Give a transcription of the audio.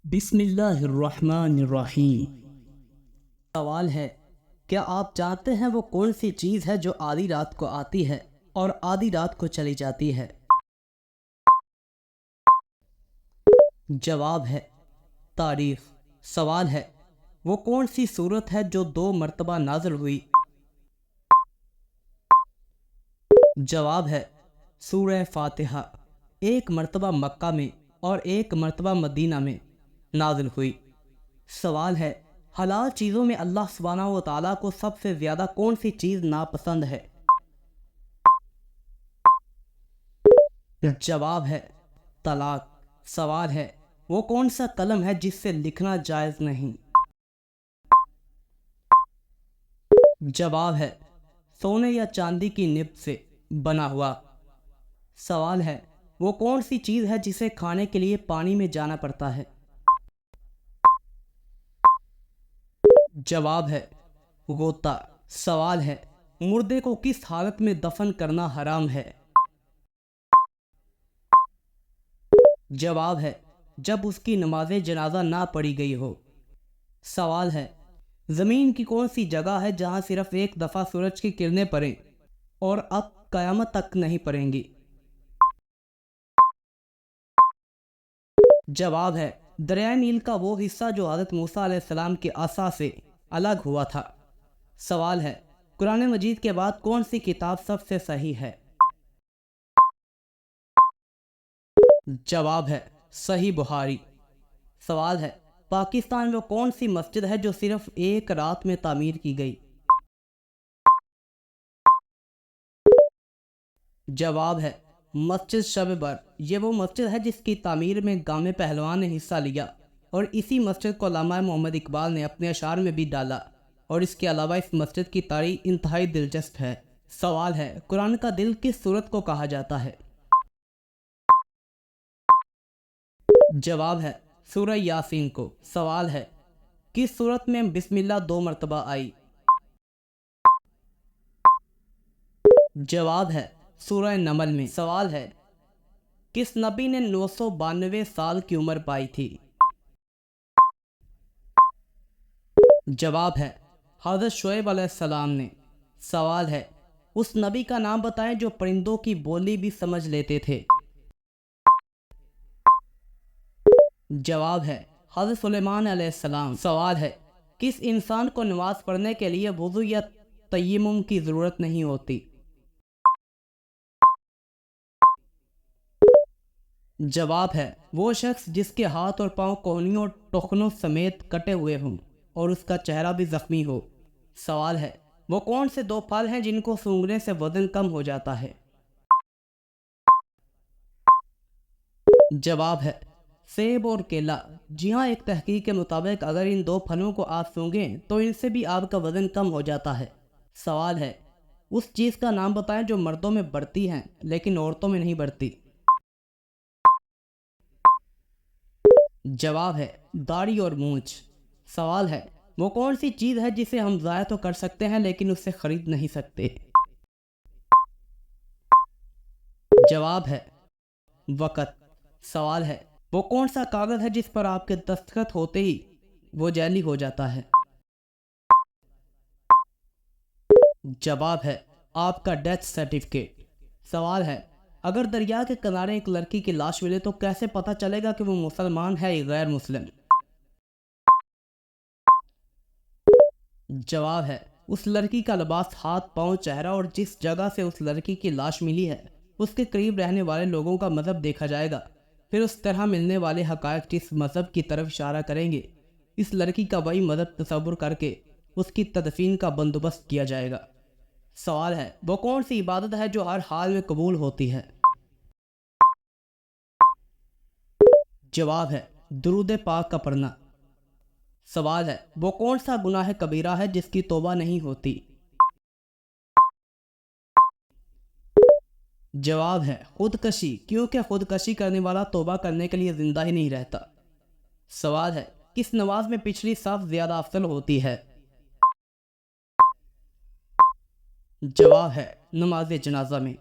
بسم اللہ الرحمن الرحیم۔ سوال ہے، کیا آپ جانتے ہیں وہ کون سی چیز ہے جو آدھی رات کو آتی ہے اور آدھی رات کو چلی جاتی ہے؟ جواب ہے تاریخ۔ سوال ہے، وہ کون سی سورت ہے جو 2 مرتبہ نازل ہوئی؟ جواب ہے سورہ فاتحہ، 1 مرتبہ مکہ میں اور 1 مرتبہ مدینہ میں نازل ہوئی۔ سوال ہے، حلال چیزوں میں اللہ سبحانہ و تعالیٰ کو سب سے زیادہ کون سی چیز ناپسند ہے؟ جواب ہے طلاق۔ سوال ہے، وہ کون سا قلم ہے جس سے لکھنا جائز نہیں؟ جواب ہے سونے یا چاندی کی نب سے بنا ہوا۔ سوال ہے، وہ کون سی چیز ہے جسے کھانے کے لیے پانی میں جانا پڑتا ہے؟ جواب ہے غوطہ۔ سوال ہے، مردے کو کس حالت میں دفن کرنا حرام ہے؟ جواب ہے جب اس کی نماز جنازہ نہ پڑھی گئی ہو۔ سوال ہے، زمین کی کون سی جگہ ہے جہاں صرف 1 دفعہ سورج کی کرنیں پڑیں اور اب قیامت تک نہیں پڑیں گی؟ جواب ہے دریائے نیل کا وہ حصہ جو حضرت موسیٰ علیہ السلام کے عصا سے الگ ہوا تھا۔ سوال ہے، قرآن مجید کے بعد کون سی کتاب سب سے صحیح ہے؟ جواب ہے صحیح بخاری۔ سوال ہے، پاکستان میں کون سی مسجد ہے جو صرف 1 رات میں تعمیر کی گئی؟ جواب ہے مسجد شب بر۔ یہ وہ مسجد ہے جس کی تعمیر میں گام پہلوان نے حصہ لیا اور اسی مسجد کو علامہ محمد اقبال نے اپنے اشعار میں بھی ڈالا، اور اس کے علاوہ اس مسجد کی تاریخ انتہائی دلچسپ ہے۔ سوال ہے، قرآن کا دل کس سورت کو کہا جاتا ہے؟ جواب ہے سورہ یاسین کو۔ سوال ہے، کس سورت میں بسم اللہ 2 مرتبہ آئی؟ جواب ہے سورہ نمل میں۔ سوال ہے، کس نبی نے 992 سال کی عمر پائی تھی؟ جواب ہے حضرت شعیب علیہ السلام نے۔ سوال ہے، اس نبی کا نام بتائیں جو پرندوں کی بولی بھی سمجھ لیتے تھے؟ جواب ہے حضرت سلیمان علیہ السلام۔ سوال ہے، کس انسان کو نماز پڑھنے کے لیے وضو یا تیمم کی ضرورت نہیں ہوتی؟ جواب ہے وہ شخص جس کے ہاتھ اور پاؤں کوہنیوں اور ٹخنوں سمیت کٹے ہوئے ہوں اور اس کا چہرہ بھی زخمی ہو۔ سوال ہے، وہ کون سے 2 پھل ہیں جن کو سونگھنے سے وزن کم ہو جاتا ہے؟ جواب ہے سیب اور کیلا۔ جی ہاں، ایک تحقیق کے مطابق اگر ان 2 پھلوں کو آپ سونگھیں تو ان سے بھی آپ کا وزن کم ہو جاتا ہے۔ سوال ہے، اس چیز کا نام بتائیں جو مردوں میں بڑھتی ہیں لیکن عورتوں میں نہیں بڑھتی؟ جواب ہے داڑھی اور مونچھ۔ سوال ہے، وہ کون سی چیز ہے جسے ہم ضائع تو کر سکتے ہیں لیکن اسے خرید نہیں سکتے؟ جواب ہے وقت۔ سوال ہے، وہ کون سا کاغذ ہے جس پر آپ کے دستخط ہوتے ہی وہ جعلی ہو جاتا ہے؟ جواب ہے آپ کا ڈیتھ سرٹیفکیٹ۔ سوال ہے، اگر دریا کے کنارے ایک لڑکی کی لاش ملے تو کیسے پتہ چلے گا کہ وہ مسلمان ہے یا غیر مسلم؟ جواب ہے اس لڑکی کا لباس، ہاتھ، پاؤں، چہرہ اور جس جگہ سے اس لڑکی کی لاش ملی ہے اس کے قریب رہنے والے لوگوں کا مذہب دیکھا جائے گا، پھر اس طرح ملنے والے حقائق جس مذہب کی طرف اشارہ کریں گے اس لڑکی کا وہی مذہب تصور کر کے اس کی تدفین کا بندوبست کیا جائے گا۔ سوال ہے، وہ کون سی عبادت ہے جو ہر حال میں قبول ہوتی ہے؟ جواب ہے درود پاک کا پڑھنا۔ سوال ہے، وہ کون سا گناہ کبیرہ ہے جس کی توبہ نہیں ہوتی؟ جواب ہے خودکشی، کیونکہ خودکشی کرنے والا توبہ کرنے کے لیے زندہ ہی نہیں رہتا۔ سوال ہے، کس نماز میں پچھلی صف زیادہ افضل ہوتی ہے؟ جواب ہے نماز جنازہ میں۔